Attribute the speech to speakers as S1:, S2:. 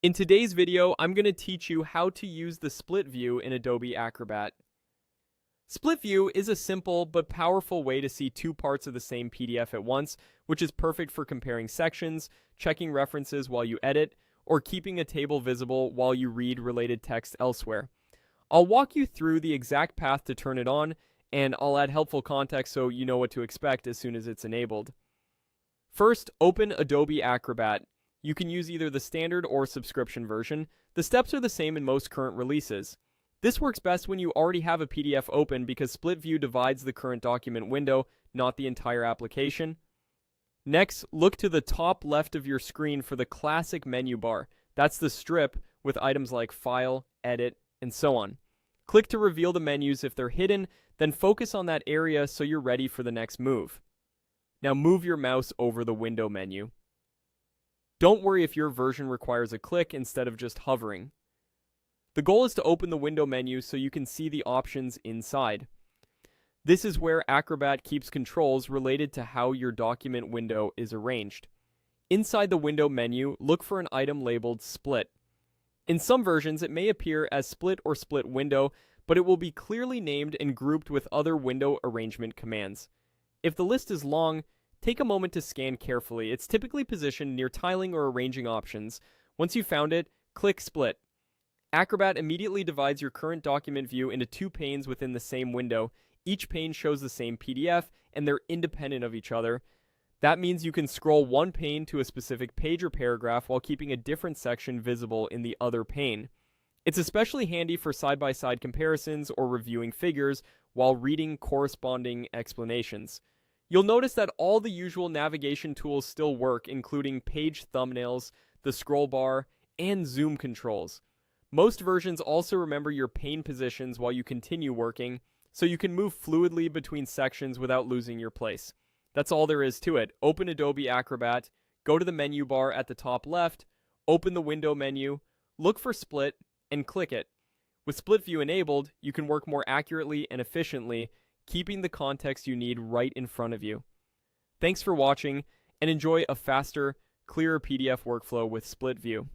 S1: In today's video, I'm going to teach you how to use the split view in Adobe Acrobat. Split view is a simple but powerful way to see two parts of the same PDF at once, which is perfect for comparing sections, checking references while you edit, or keeping a table visible while you read related text elsewhere. I'll walk you through the exact path to turn it on, and I'll add helpful context so you know what to expect as soon as it's enabled. First, open Adobe Acrobat. You can use either the standard or subscription version. The steps are the same in most current releases. This works best when you already have a PDF open because split view divides the current document window, not the entire application. Next, look to the top left of your screen for the classic menu bar. That's the strip with items like File, Edit, and so on. Click to reveal the menus if they're hidden, then focus on that area so you're ready for the next move. Now move your mouse over the window menu. Don't worry if your version requires a click instead of just hovering. The goal is to open the window menu so you can see the options inside. This is where Acrobat keeps controls related to how your document window is arranged. Inside the window menu, look for an item labeled Split. In some versions, it may appear as Split or Split Window, but it will be clearly named and grouped with other window arrangement commands. If the list is long, take a moment to scan carefully. It's typically positioned near tiling or arranging options. Once you've found it, click Split. Acrobat immediately divides your current document view into two panes within the same window. Each pane shows the same PDF, and they're independent of each other. That means you can scroll one pane to a specific page or paragraph while keeping a different section visible in the other pane. It's especially handy for side-by-side comparisons or reviewing figures while reading corresponding explanations. You'll notice that all the usual navigation tools still work, including page thumbnails, the scroll bar, and zoom controls. Most versions also remember your pane positions while you continue working, so you can move fluidly between sections without losing your place. That's all there is to it. Open Adobe Acrobat, go to the menu bar at the top left, open the window menu, look for Split, and click it. With Split View enabled, you can work more accurately and efficiently, keeping the context you need right in front of you. Thanks for watching, and enjoy a faster, clearer PDF workflow with Split View.